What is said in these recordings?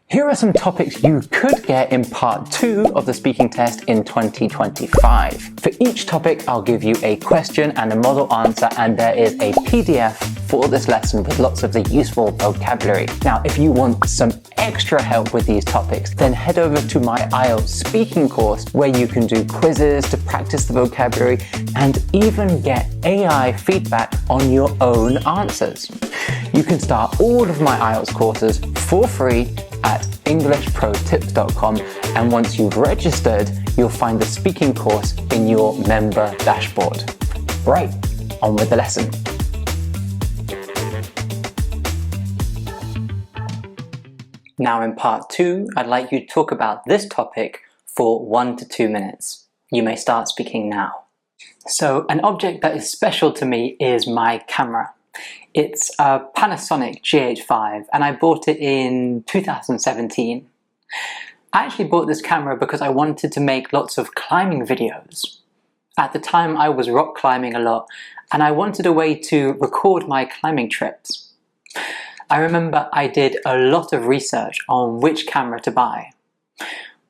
Here are some topics you could get in part 2 of the speaking test in 2025. For each topic, I'll give you a question and a model answer, and there is a PDF for this lesson with lots of the useful vocabulary. Now, if you want some extra help with these topics, then head over to my IELTS speaking course where you can do quizzes to practice the vocabulary and even get AI feedback on your own answers. You can start all of my IELTS courses for free at EnglishProTips.com, and once you've registered, you'll find the speaking course in your member dashboard. Right, on with the lesson. Now in part 2, I'd like you to talk about this topic for 1 to 2 minutes. You may start speaking now. So an object that is special to me is my camera. It's a Panasonic GH5 and I bought it in 2017. I actually bought this camera because I wanted to make lots of climbing videos. At the time I was rock climbing a lot and I wanted a way to record my climbing trips. I remember I did a lot of research on which camera to buy.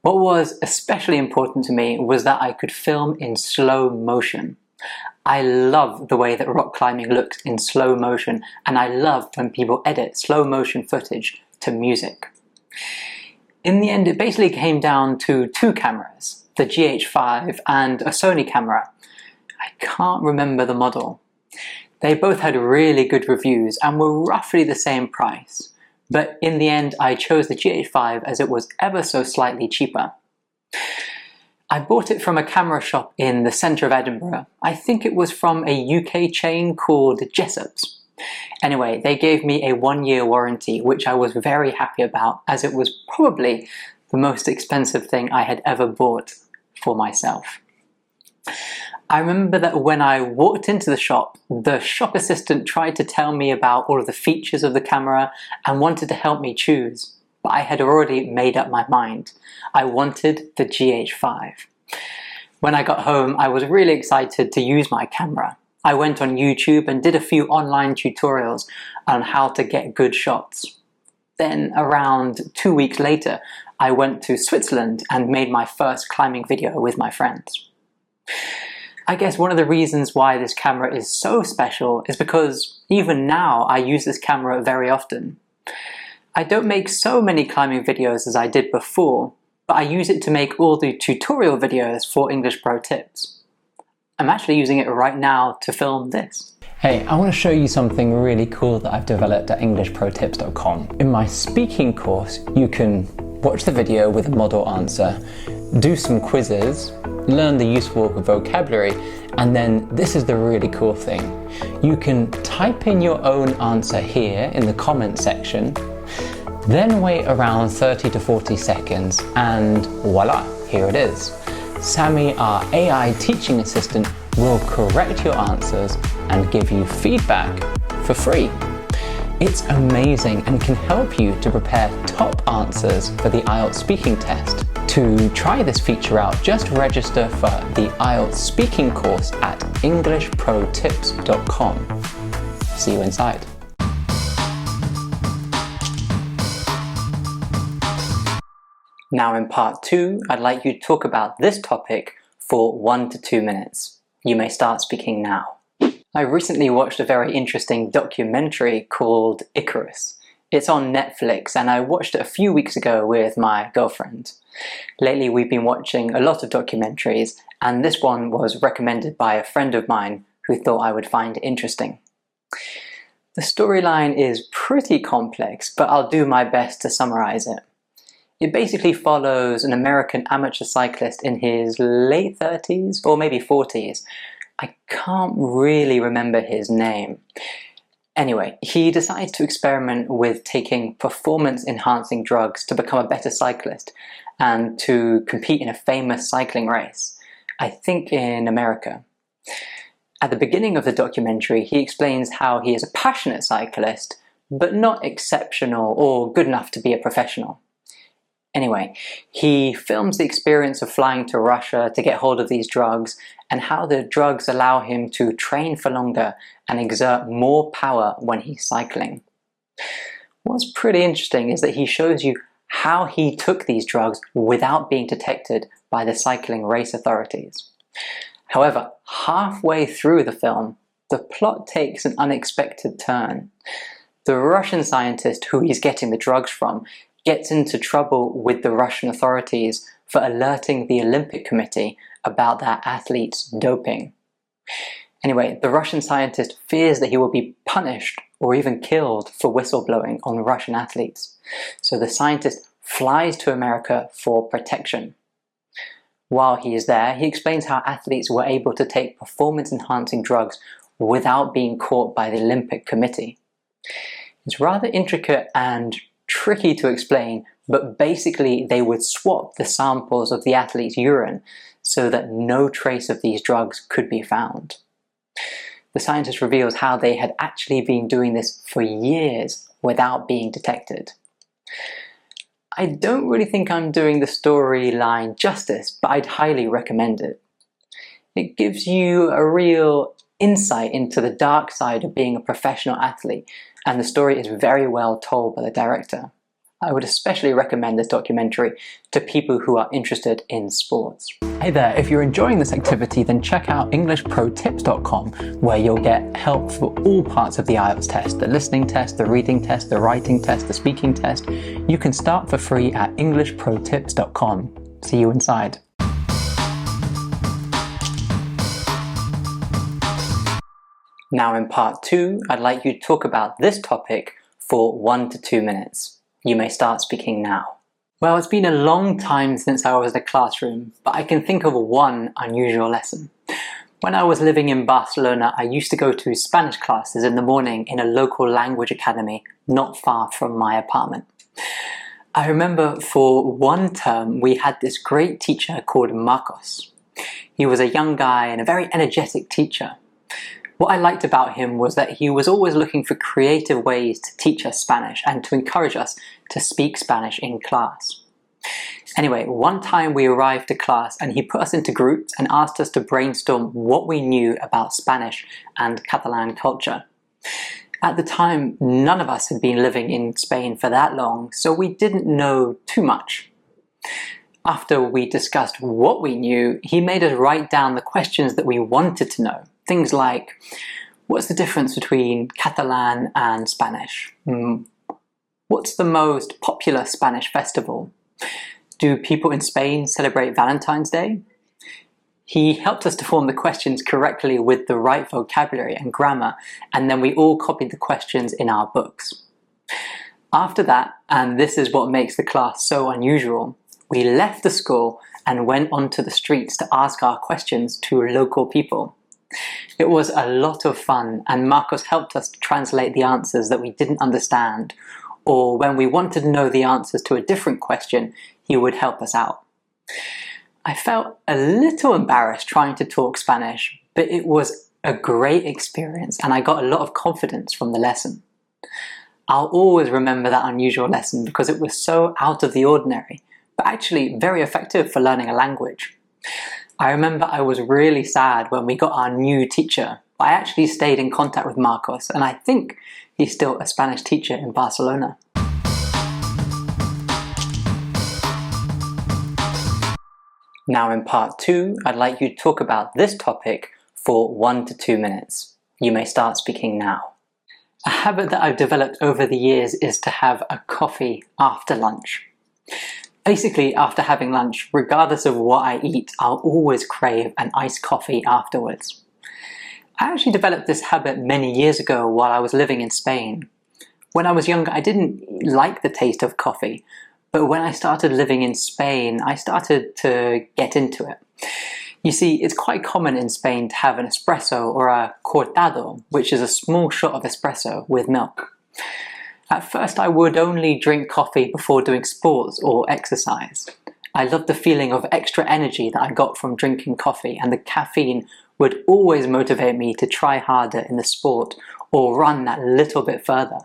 What was especially important to me was that I could film in slow motion. I love the way that rock climbing looks in slow motion, and I love when people edit slow motion footage to music. In the end, it basically came down to 2 cameras, the GH5 and a Sony camera. I can't remember the model. They both had really good reviews and were roughly the same price, but in the end I chose the GH5 as it was ever so slightly cheaper. I bought it from a camera shop in the centre of Edinburgh. I think it was from a UK chain called Jessop's. Anyway, they gave me a 1-year warranty, which I was very happy about, as it was probably the most expensive thing I had ever bought for myself. I remember that when I walked into the shop assistant tried to tell me about all of the features of the camera and wanted to help me choose. But I had already made up my mind. I wanted the GH5. When I got home, I was really excited to use my camera. I went on YouTube and did a few online tutorials on how to get good shots. Then around 2 weeks later, I went to Switzerland and made my first climbing video with my friends. I guess one of the reasons why this camera is so special is because even now I use this camera very often. I don't make so many climbing videos as I did before, but I use it to make all the tutorial videos for English Pro Tips. I'm actually using it right now to film this. Hey, I want to show you something really cool that I've developed at EnglishProTips.com. In my speaking course, you can watch the video with a model answer, do some quizzes, learn the useful vocabulary, and then this is the really cool thing. You can type in your own answer here in the comment section, then wait around 30 to 40 seconds and voila, here it is. Sammy, our AI teaching assistant, will correct your answers and give you feedback for free. It's amazing and can help you to prepare top answers for the IELTS speaking test. To try this feature out, just register for the IELTS speaking course at EnglishProTips.com. See you inside. Now in part 2, I'd like you to talk about this topic for 1 to 2 minutes. You may start speaking now. I recently watched a very interesting documentary called Icarus. It's on Netflix and I watched it a few weeks ago with my girlfriend. Lately we've been watching a lot of documentaries and this one was recommended by a friend of mine who thought I would find it interesting. The storyline is pretty complex, but I'll do my best to summarize it. It basically follows an American amateur cyclist in his late 30s or maybe 40s. I can't really remember his name. Anyway, he decides to experiment with taking performance-enhancing drugs to become a better cyclist and to compete in a famous cycling race, I think in America. At the beginning of the documentary, he explains how he is a passionate cyclist, but not exceptional or good enough to be a professional. Anyway, he films the experience of flying to Russia to get hold of these drugs and how the drugs allow him to train for longer and exert more power when he's cycling. What's pretty interesting is that he shows you how he took these drugs without being detected by the cycling race authorities. However, halfway through the film, the plot takes an unexpected turn. The Russian scientist who he's getting the drugs from gets into trouble with the Russian authorities for alerting the Olympic Committee about their athletes' doping. Anyway, the Russian scientist fears that he will be punished or even killed for whistleblowing on Russian athletes. So the scientist flies to America for protection. While he is there, he explains how athletes were able to take performance-enhancing drugs without being caught by the Olympic Committee. It's rather intricate and tricky to explain, but basically they would swap the samples of the athlete's urine so that no trace of these drugs could be found. The scientist reveals how they had actually been doing this for years without being detected. I don't really think I'm doing the storyline justice, but I'd highly recommend it. It gives you a real insight into the dark side of being a professional athlete, and the story is very well told by the director. I would especially recommend this documentary to people who are interested in sports. Hey there, if you're enjoying this activity, then check out EnglishProTips.com, where you'll get help for all parts of the IELTS test: the listening test, the reading test, the writing test, the speaking test. You can start for free at EnglishProTips.com. See you inside. Now in part 2, I'd like you to talk about this topic for 1 to 2 minutes. You may start speaking now. Well, it's been a long time since I was in a classroom, but I can think of one unusual lesson. When I was living in Barcelona, I used to go to Spanish classes in the morning in a local language academy not far from my apartment. I remember for one term we had this great teacher called Marcos. He was a young guy and a very energetic teacher. What I liked about him was that he was always looking for creative ways to teach us Spanish and to encourage us to speak Spanish in class. Anyway, one time we arrived to class and he put us into groups and asked us to brainstorm what we knew about Spanish and Catalan culture. At the time, none of us had been living in Spain for that long, so we didn't know too much. After we discussed what we knew, he made us write down the questions that we wanted to know. Things like, what's the difference between Catalan and Spanish? What's the most popular Spanish festival? Do people in Spain celebrate Valentine's Day? He helped us to form the questions correctly with the right vocabulary and grammar, and then we all copied the questions in our books. After that, and this is what makes the class so unusual, we left the school and went onto the streets to ask our questions to local people. It was a lot of fun, and Marcos helped us to translate the answers that we didn't understand, or when we wanted to know the answers to a different question, he would help us out. I felt a little embarrassed trying to talk Spanish, but it was a great experience and I got a lot of confidence from the lesson. I'll always remember that unusual lesson because it was so out of the ordinary, but actually very effective for learning a language. I remember I was really sad when we got our new teacher. I actually stayed in contact with Marcos, and I think he's still a Spanish teacher in Barcelona. Now in part 2, I'd like you to talk about this topic for 1 to 2 minutes. You may start speaking now. A habit that I've developed over the years is to have a coffee after lunch. Basically, after having lunch, regardless of what I eat, I'll always crave an iced coffee afterwards. I actually developed this habit many years ago while I was living in Spain. When I was younger, I didn't like the taste of coffee, but when I started living in Spain, I started to get into it. You see, it's quite common in Spain to have an espresso or a cortado, which is a small shot of espresso with milk. At first, I would only drink coffee before doing sports or exercise. I loved the feeling of extra energy that I got from drinking coffee, and the caffeine would always motivate me to try harder in the sport or run that little bit further.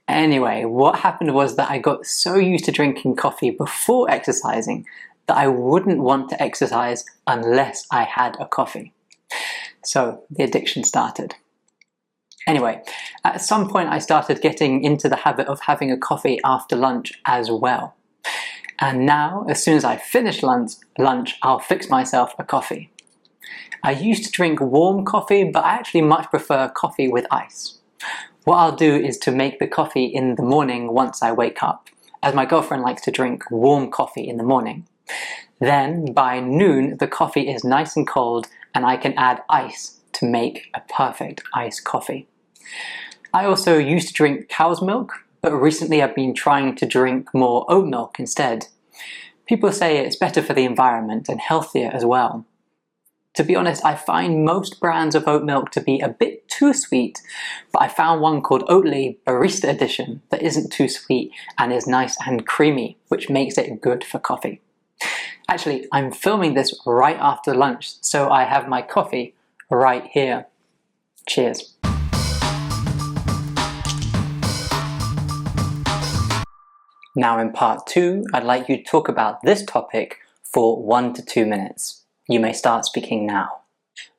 Anyway, what happened was that I got so used to drinking coffee before exercising that I wouldn't want to exercise unless I had a coffee. So the addiction started. Anyway, at some point I started getting into the habit of having a coffee after lunch as well. And now, as soon as I finish lunch, I'll fix myself a coffee. I used to drink warm coffee, but I actually much prefer coffee with ice. What I'll do is to make the coffee in the morning once I wake up, as my girlfriend likes to drink warm coffee in the morning. Then, by noon, the coffee is nice and cold, and I can add ice to make a perfect iced coffee. I also used to drink cow's milk, but recently I've been trying to drink more oat milk instead. People say it's better for the environment and healthier as well. To be honest, I find most brands of oat milk to be a bit too sweet, but I found one called Oatly Barista Edition that isn't too sweet and is nice and creamy, which makes it good for coffee. Actually, I'm filming this right after lunch, so I have my coffee right here. Cheers. Now in part 2, I'd like you to talk about this topic for 1 to 2 minutes. You may start speaking now.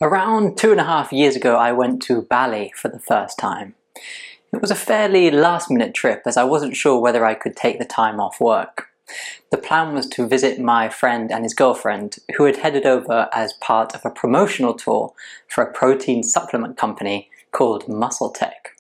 Around 2.5 years ago, I went to Bali for the first time. It was a fairly last-minute trip as I wasn't sure whether I could take the time off work. The plan was to visit my friend and his girlfriend, who had headed over as part of a promotional tour for a protein supplement company called Muscle Tech.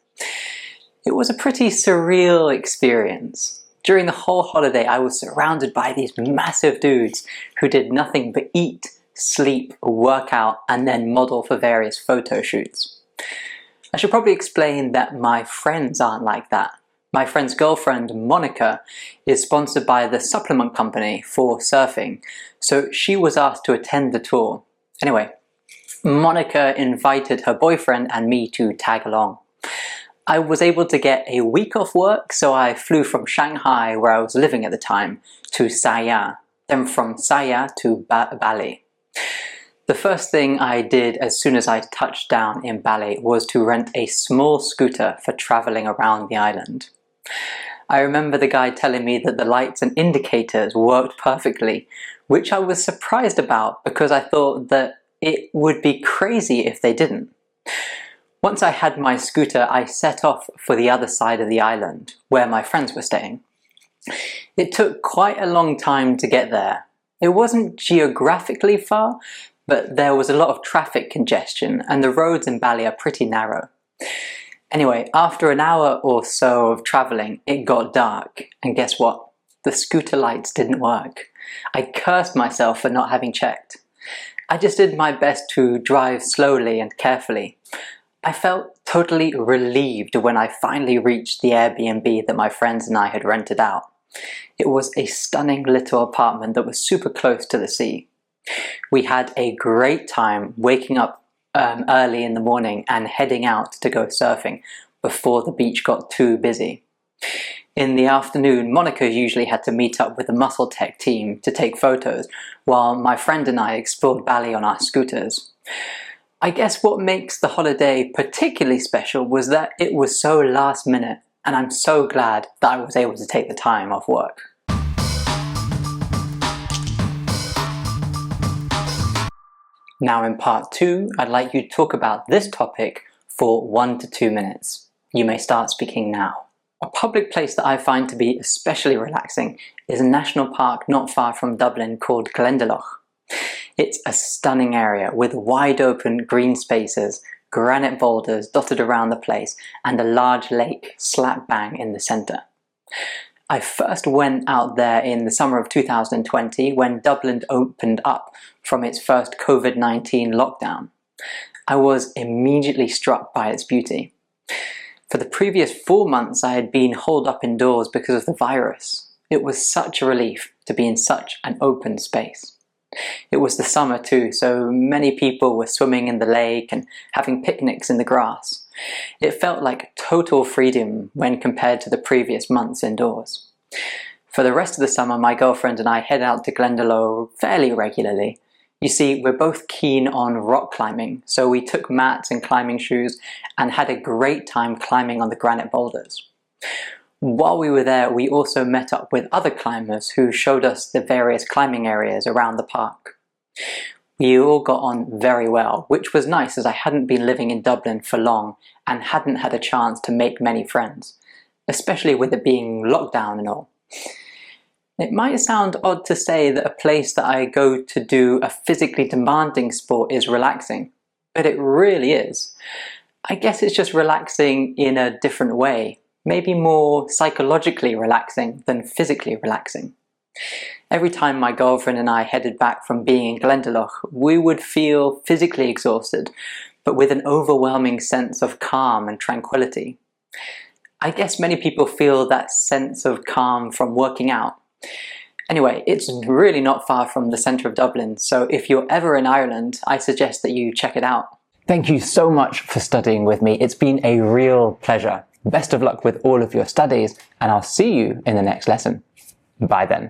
It was a pretty surreal experience. During the whole holiday, I was surrounded by these massive dudes who did nothing but eat, sleep, work out, and then model for various photo shoots. I should probably explain that my friends aren't like that. My friend's girlfriend, Monica, is sponsored by the supplement company for surfing, so she was asked to attend the tour. Anyway, Monica invited her boyfriend and me to tag along. I was able to get a week off work, so I flew from Shanghai, where I was living at the time, to Saya, then from Saya to Bali. The first thing I did as soon as I touched down in Bali was to rent a small scooter for traveling around the island. I remember the guy telling me that the lights and indicators worked perfectly, which I was surprised about because I thought that it would be crazy if they didn't. Once I had my scooter, I set off for the other side of the island, where my friends were staying. It took quite a long time to get there. It wasn't geographically far, but there was a lot of traffic congestion, and the roads in Bali are pretty narrow. Anyway, after an hour or so of traveling, it got dark, and guess what? The scooter lights didn't work. I cursed myself for not having checked. I just did my best to drive slowly and carefully. I felt totally relieved when I finally reached the Airbnb that my friends and I had rented out. It was a stunning little apartment that was super close to the sea. We had a great time waking up early in the morning and heading out to go surfing before the beach got too busy. In the afternoon, Monica usually had to meet up with the Muscle Tech team to take photos, while my friend and I explored Bali on our scooters. I guess what makes the holiday particularly special was that it was so last minute, and I'm so glad that I was able to take the time off work. Now in part 2, I'd like you to talk about this topic for 1 to 2 minutes. You may start speaking now. A public place that I find to be especially relaxing is a national park not far from Dublin called Glendalough. It's a stunning area with wide open green spaces, granite boulders dotted around the place, and a large lake slap bang in the centre. I first went out there in the summer of 2020 when Dublin opened up from its first COVID-19 lockdown. I was immediately struck by its beauty. For the previous 4 months I had been holed up indoors because of the virus. It was such a relief to be in such an open space. It was the summer too, so many people were swimming in the lake and having picnics in the grass. It felt like total freedom when compared to the previous months indoors. For the rest of the summer, my girlfriend and I head out to Glendalough fairly regularly. You see, we're both keen on rock climbing, so we took mats and climbing shoes and had a great time climbing on the granite boulders. While we were there, we also met up with other climbers who showed us the various climbing areas around the park. We all got on very well, which was nice as I hadn't been living in Dublin for long and hadn't had a chance to make many friends, especially with it being lockdown and all. It might sound odd to say that a place that I go to do a physically demanding sport is relaxing, but it really is. I guess it's just relaxing in a different way, maybe more psychologically relaxing than physically relaxing. Every time my girlfriend and I headed back from being in Glendalough, we would feel physically exhausted, but with an overwhelming sense of calm and tranquility. I guess many people feel that sense of calm from working out. Anyway, it's really not far from the centre of Dublin, so if you're ever in Ireland, I suggest that you check it out. Thank you so much for studying with me. It's been a real pleasure. Best of luck with all of your studies, and I'll see you in the next lesson. Bye then.